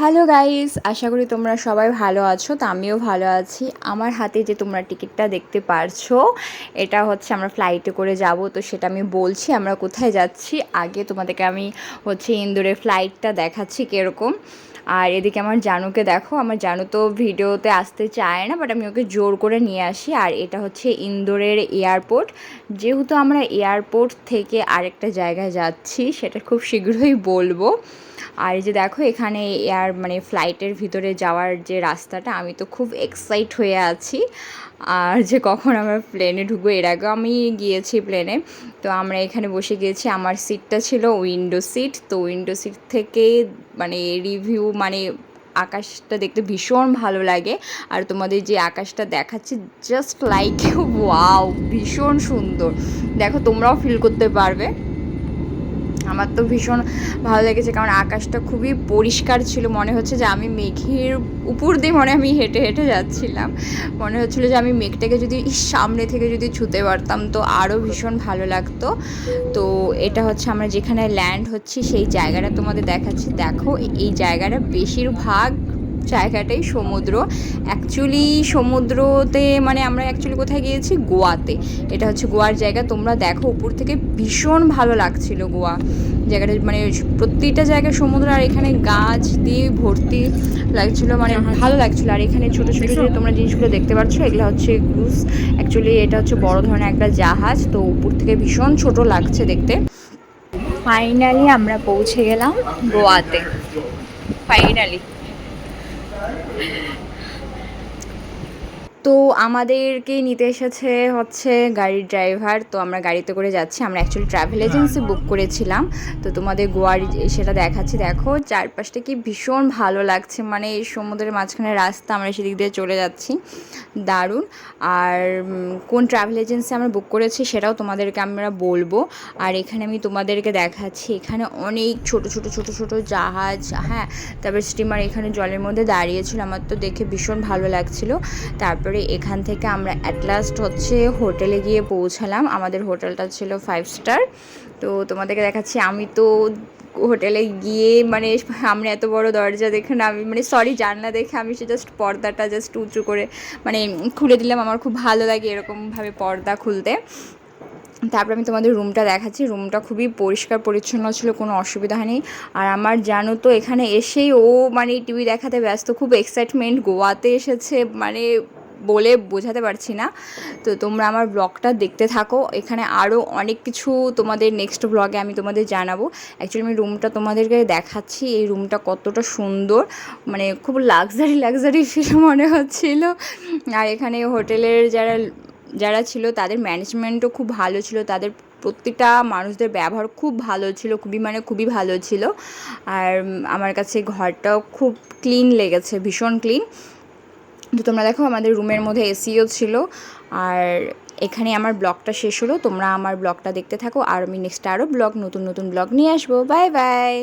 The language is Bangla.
হ্যালো গাইস, আশা করি তোমরা সবাই ভালো আছো। তো আমিও ভালো আছি। আমার হাতে যে তোমরা টিকিটটা দেখতে পারছো, এটা হচ্ছে আমরা ফ্লাইটে করে যাব। তো সেটা আমি বলছি আমরা কোথায় যাচ্ছি। আগে তোমাদেরকে আমি ইন্দোরের ফ্লাইটটা দেখাচ্ছি কীরকম। আর এদিকে আমার জানুকে দেখো, আমার জানু তো ভিডিওতে আসতে চায় না, বাট আমি ওকে জোর করে নিয়ে আসি। আর এটা হচ্ছে ইন্দোরের এয়ারপোর্ট। যেহেতু আমরা এয়ারপোর্ট থেকে আরেকটা জায়গায় যাচ্ছি, সেটা খুব শীঘ্রই বলবো। আর এই যে দেখো এখানে ফ্লাইটের ভিতরে যাওয়ার যে রাস্তাটা, আমি তো খুব এক্সাইট হয়ে আছি। আর যে কখন আমরা প্লেনে ঢুকবো, এর আগেও আমি গিয়েছি প্লেনে। তো আমরা এখানে বসে গিয়েছি, আমার সিটটা ছিল উইন্ডো সিট। তো উইন্ডো সিট থেকে রিভিউ আকাশটা দেখতে ভীষণ ভালো লাগে। আর তোমাদের যে আকাশটা দেখাচ্ছি, জাস্ট লাইক ওয়াও, ভীষণ সুন্দর। দেখো তোমরাও ফিল করতে পারবে। আমার তো ভীষণ ভালো লেগেছে, কারণ আকাশটা খুবই পরিষ্কার ছিল। মনে হচ্ছে যে আমি মেঘের উপর দিয়ে আমি হেঁটে হেঁটে যাচ্ছিলাম। মনে হচ্ছিলো যে আমি মেঘটাকে যদি সামনে থেকে যদি ছুঁতে পারতাম তো আরও ভীষণ ভালো লাগতো। তো এটা হচ্ছে আমরা যেখানে ল্যান্ড হচ্ছি সেই জায়গাটা তোমাদের দেখাচ্ছি। দেখো এই জায়গাটা বেশিরভাগ জায়গাটাই সমুদ্র। অ্যাকচুয়ালি সমুদ্রতে আমরা অ্যাকচুয়ালি কোথায় গিয়েছি, গোয়াতে। এটা হচ্ছে গোয়ার জায়গা। তোমরা দেখো উপর থেকে ভীষণ ভালো লাগছিল গোয়া জায়গাটা, প্রত্যেকটা জায়গায় সমুদ্র, আর এখানে গাছ দিয়ে ভর্তি লাগছিল, ভালো লাগছিল। আর এখানে ছোটো ছোটো যে তোমরা জিনিসগুলো দেখতে পাচ্ছ, এগুলো হচ্ছে ক্রুজ। অ্যাকচুয়ালি এটা হচ্ছে বড় ধরনের একটা জাহাজ। তো উপর থেকে ভীষণ ছোট লাগছে দেখতে। ফাইনালি আমরা পৌঁছে গেলাম গোয়াতে, ফাইনালি। তো আমাদেরকে নিতে এসেছে হচ্ছে গাড়ির ড্রাইভার। তো আমরা গাড়িতে করে যাচ্ছি। আমরা অ্যাকচুয়ালি ট্রাভেল এজেন্সি বুক করেছিলাম। তো তোমাদের গোয়ার সেটা দেখাচ্ছি। দেখো চারপাশটা কি ভীষণ ভালো লাগছে, সমুদ্রের মাঝখানে রাস্তা, আমরা সেদিক দিয়ে চলে যাচ্ছি, দারুণ। আর কোন ট্রাভেল এজেন্সি আমরা বুক করেছি সেটাও তোমাদেরকে আমরা বলবো। আর এখানে আমি তোমাদেরকে দেখাচ্ছি, এখানে অনেক ছোট ছোট ছোট ছোট জাহাজ, হ্যাঁ, তারপর স্টিমার এখানে জলের মধ্যে দাঁড়িয়েছিল। আমার তো দেখে ভীষণ ভালো লাগছিল। তারপরে এখান থেকে আমরা অ্যাট লাস্ট হচ্ছে হোটেলে গিয়ে পৌঁছালাম। আমাদের হোটেলটা ছিল 5 স্টার। তো তোমাদেরকে দেখাচ্ছি, আমি তো হোটেলে গিয়ে সামনে এত বড় দরজা দেখে না, আমি সরি জানলা দেখে আমি জাস্ট পর্দাটা জাস্ট উঁচু করে খুলে দিলাম। আমার খুব ভালো লাগে এরকমভাবে পর্দা খুলতে। তারপর আমি তোমাদের রুমটা দেখাচ্ছি। রুমটা খুবই পরিষ্কার পরিচ্ছন্ন ছিল, কোনো অসুবিধা হয়নি। আর আমার জানো তো এখানে এসেই ও টিভি দেখাতে ব্যস্ত, খুব এক্সাইটমেন্ট, গোয়াতে এসেছে, বলে বোঝাতে পারছি না। তো তোমরা আমার ব্লগটা দেখতে থাকো, এখানে আরও অনেক কিছু তোমাদের নেক্সট ব্লগে আমি তোমাদের জানাবো। অ্যাকচুয়ালি আমি রুমটা তোমাদেরকে দেখাচ্ছি, এই রুমটা কতটা সুন্দর, খুব লাক্সারি ফিল মনে হচ্ছিল। আর এখানে হোটেলের যারা ছিল তাদের ম্যানেজমেন্টও খুব ভালো ছিল, তাদের প্রত্যেকটা মানুষদের ব্যবহার খুব ভালো ছিল, খুবই ভালো ছিল। আর আমার কাছে ঘরটাও খুব ক্লিন লেগেছে, ভীষণ ক্লিন। তো তোমরা দেখো আমাদের রুমের মধ্যে এসিও ছিল। আর এখানে আমার ব্লগটা শেষ হলো। তোমরা আমার ব্লগটা দেখতে থাকো, আর আমি নেক্সট আরও নতুন নতুন ব্লগ নিয়ে আসবো। Bye bye.